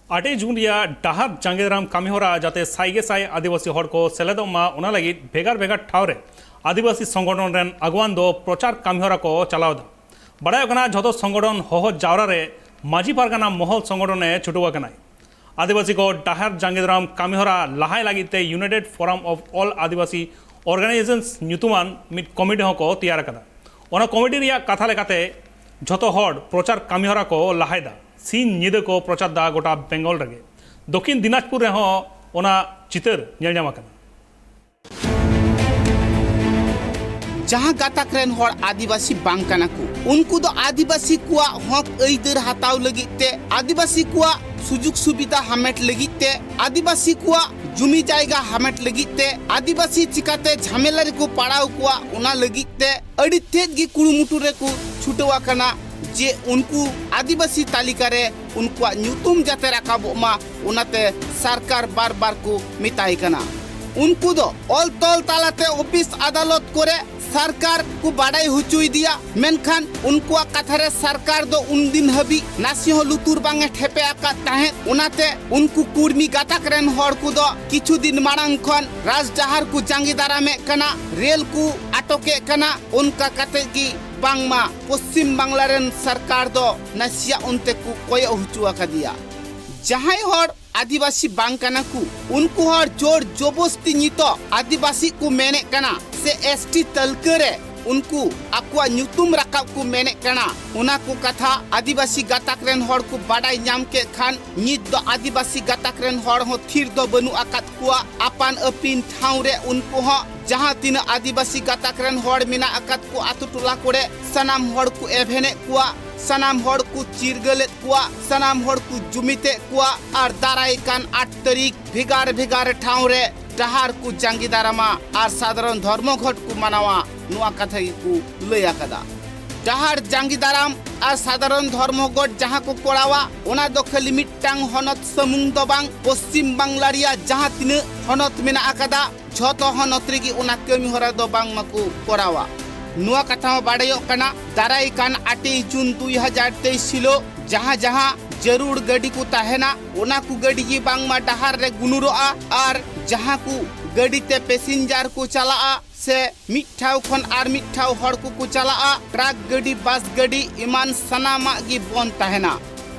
8 जून या डाहर जांगेदाराम कामीहरा जाते साइगे साई आदिवासी हड़ को सेलेदोमा उना लगी भेगार भेगार ठावरे आदिवासी संगठन रेन अगुवान दो प्रचार कामीहरा को चलावदा बड़ाय कना झतो संगठन होह जावरा रे माजी पारगाना महल संगठने छुटुआ कनाय आदिवासी को डाहर जांगेदाराम कामीहरा लहाय लागिते United Forum of All Adivasi Organisations न्यूतुमान मिड कमिटी को तैयार कदा ओना कमिटी रिया कथा लेकाते झतो हड़ प्रचार कामीहरा को लहायदा सीन निद को प्रचार दा गोटा बेंगल रगे दक्षिण दिनाजपुर रे होना चितर नेलजाम आकना जहाँ गाताक रेन हड़ आदिवासी बांग कना को उनको दो आदिवासी कुआ हक ऐदर हताव लगिते आदिवासी कुआ सुजुग सुविधा हामेट लगिते आदिवासी कुआ जुमी जायगा हामेट लगिते आदिवासी चिकाते झमेला रे को पड़ाव कुआ उना लगिते अड़ी तेज गी कुरुमुटु रे को छुटवा कना जे उनको आदिवासी तालिका रे उनको न्यूतुम जाते रखाबो मा उनाते सरकार बार बार को मिताई कना उनको दो ऑल तोल तालाते ऑफिस अदालत करे सरकार को बाड़ाई हुचुई दिया मेनखान उनको कथारे सरकार दो उन दिन हबी नासी हो लुतुर बांगे ठेपे आका ताहे उनाते उनको कुर्मी गाताक रेन हड़ को दो किछु दिन मारांग खन राजडहार को जांगीदारा में कना रेल को आटोके कना उनका कते की बांगमा पश्चिम बांग्ला रेन सरकार दो नसिया उनते को कोय हुचुआ का दिया जहां हड़ आदिवासी बांग कना को उनको हड़ जोर जोबस्ती नितो आदिवासी को मेने कना से एसटी तलकरे उनको अक्वा न्यूतुम रकाब को मेने कना उना को कथा आदिवासी गाताक रेन हड़ को बाडाई नाम के खान नित दो आदिवासी गाताक रेन हड़ हो थिर दो बनु आकात कुआ अपान अपिन ठाव रे उनको हो जहाँ तीन आदिवासी गाताक रेन हड़ मिना आकात को आतु टोला कोड़े सनाम हड़ को एभेने कुआ सनाम हड़ को चिरगले कुआ सनाम हड़ को जुमिते कुआ और दाराई कान 8 तारीख भिगार भिगार ठाव रे डाहार को जांगीदारामा और साधारण धर्मघट को मनावा नुआ कथा को लया कदा डाहार जांगीदाराम और साधारण धर्मघट जहाँ को कोड़ावा ओना दो खाली मिट्टांग हनत समुंग दो बांग पश्चिम बांग्ला रिया जहाँ तीन हनत मेना आकादा झतो हनत रेगी ओना कमी हरा दो बांग माको कोड़ावा नुआ कथा बाड़ायो कना दाराई कान 8 जून 2023 सिलो जहाँ जहाँ जरूर गड्डी को ताहेना ओना को गड्डी की बांग मा डाहार रे गुनुरोआ और जहाँ को गड्डी ते पैसेंजर को चलाआ से मिठाव खन आर मिठाव हड़ को चलाआ ट्रक गड्डी बस गड्डी इमान सनामा की बन ताहेना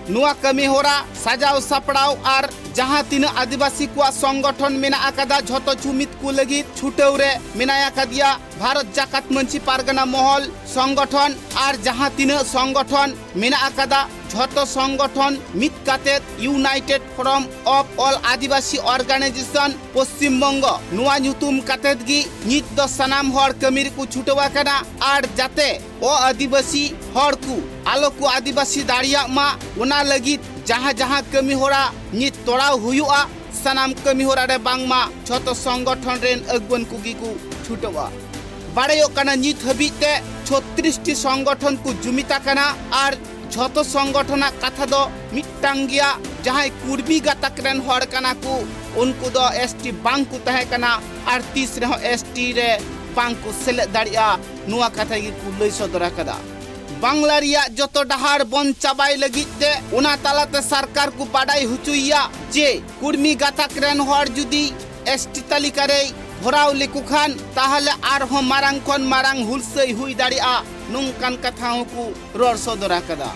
नुआ कमी होरा सजाव सपड़ाव और जहाँ तीन आदिवासी को संगठन मेना आकादा झतो जुमित को लगी छुटेवरे मेनाया कदिया भारत जाकात मंची पारगना महल संगठन और जहाँ तीन संगठन मेना आकादा झतो संगठन मित काते United Forum of All Adivasi Organisation Paschim Banga नुआ न्यूतुम कातेदगी नित दो सनाम हड़ कमीर को छुटवा कना और जाते ओ आदिवासी हड़ को आलो को आदिवासी दाड़िया मा उना लगी जहाँ जहाँ कमी होरा नित तोड़ाव हुआ सनाम कमी होरा रे बांगमा झतो संगठन रेन अगुवन कुगी को छुटवा बाड़ायो कना नित हबीते 36 टी संगठन को जुमिता कना और झतो संगठना कथा दो मिट्टांगिया जहाँ कुर्मी गाताक रेन हड़ कना को उनको दो एसटी बांग को तहे कना और 30 रे एसटी रे बांग को सेले दाड़िया नुआ कथा की को लई सदरा कदा बांग्ला रिया जतो डाहार बन चाबाई लगिते उना तालाते सरकार को बाडाई हुचुइया जे कुर्मी गाताक रेन हड़ जुदी एसटी तालिका रे भराव लेकु खान ताहले आर हो मारांग खन मारांग हुलसई हुई दाड़िया नुंकान कथाओं को रोर सदरा कदा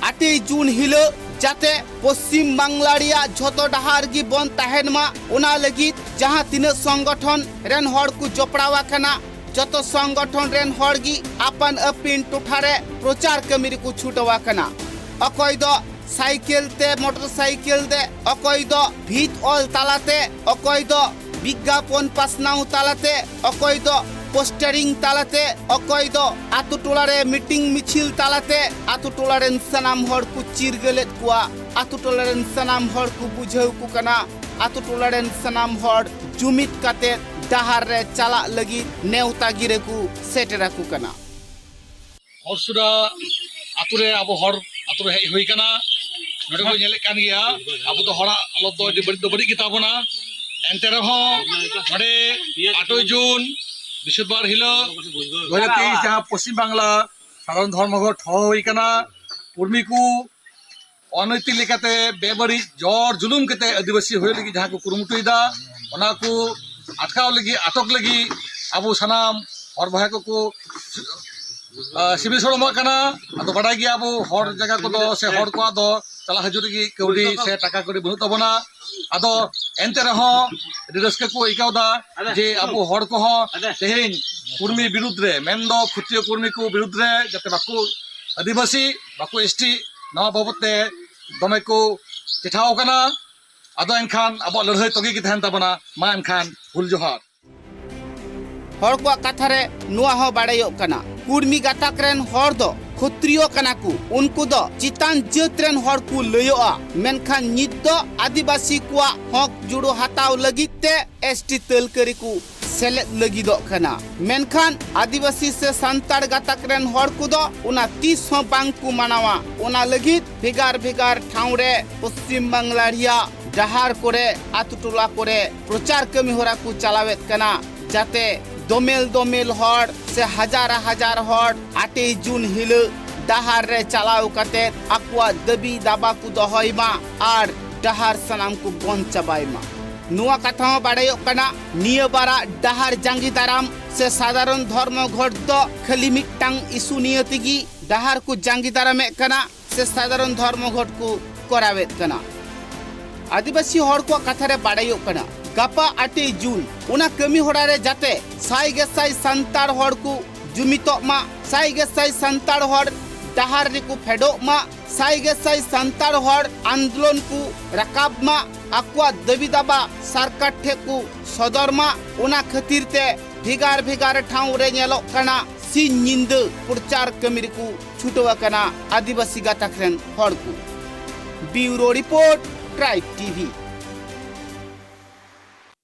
8 जून हिलो जाते पश्चिम बांग्ला रिया झतो डाहार की बन ताहेन मा उना लगी जहाँ तीन संगठन रेन हड़ को जोपड़ावा कना जतो संगठन रेन हड़ की अपन अपिन टुठारे प्रचार कमिरी को छुटवा कना अकोय दो साइकिल ते मोटरसाइकिल दे अकोय दो भीत ऑल तालाते अकोय दो विज्ञापन पासनाउ तालाते अकोय दो पोस्टरिंग तालाते अकोय दो आतु टोलारे मीटिंग मिছিল तालाते आतु टोलारेन सनाम हड़ को चिरगलेत कुआ आतु टोलारेन सनाम हड़ को बुझाउ को कना आतु टोलारेन सनाम हड़ जुमित काते डाहार रे चला लगी नेवता गिरे को सेटरा को कना हरसुरा आतुरे अब हर आतुरे हेई होई कना नडे को नेले कान गया अब तो हरा आलो तो बड़ी किताबना एंते रहो नडे 8 जून बृहस्पतिवार हिलो 2023 जहाँ पश्चिम बांग्ला साधारण धर्मघट होई कना कुर्मी को अनैतिक लेकाते बेबारी जर जुलुम कते आदिवासी होय लगी जहां को कुरुमुटुइदा ओना को अटकाव लगी आटक लगी अब सानाम हर भाई को सिबिल सोड़मा कना अदो बड़ाई गया अब हर जगह को से हर को दो चला हजुर की कौड़ी से टाका कौड़ी बनू तबना अदो एनते रहो रस्के को इकावदा जे अब हर को तेहेन कुर्मी विरुद्ध रे मेनदो खुतियो कुर्मी को विरुद्ध रे जते बाकू आदिवासी बाकू एसटी नवा बाबते दमे को चिठाव कना अदो एनखान अब लड़ाई तोगी की तहन तबना मा एनखान भूल जोहार हर को कथा रे नुआ हो बाड़ायो कना कुर्मी गाताक रेन हर दो क्षत्रियो कना को उनको दो चितान जात रेन हर को लयोआ मेनखान नित दो आदिवासी को हक जुड़ो हताव लगिते एसटी तलकरी को सेलेद लगिदो कना मेनखान आदिवासी से सांताड़ गाताक रेन हर को दो उना 30 हो बांग को मनावा उना लगित भेगार भेगार ठाव रे पश्चिम बांग्ला रिया डहार करे आतुटुला करे प्रचार कमी होरा को चलावेत कना जाते दोमेल दोमेल हर से हजार हजार हर 8 जून हिल डहार रे चलाव कते अक्वा दबी दाबा को दहयमा आर डहार सनाम को बन चबायमा नुआ कथा बाड़ायो कना निया बारा डहार जांगी दाराम से साधारण धर्म घट दो खाली मिटांग इशू नियतिगी डहार को जांगी दारामे कना से साधारण धर्म घट को करावेत कना आदिवासी हर को कथा रे बाड़ायो कना गापा 8 जून उना कमी होड़ा रे जाते साई गेसाई संतार हर को जुमितो मा साई गेसाई संतार हर डहार रे को फेडो मा साई गेसाई संतार हर आंदोलन को रकाब मा अक्वा दबी दाबा सरकार ठे को सदर मा उना खातिर ते भेगार भेगार ठाव रे नेलो कना सी निंद प्रचार कमिर को छुटवा कना आदिवासी गाताक रेन हर को ब्यूरो रिपोर्ट ट्राइब टीवी।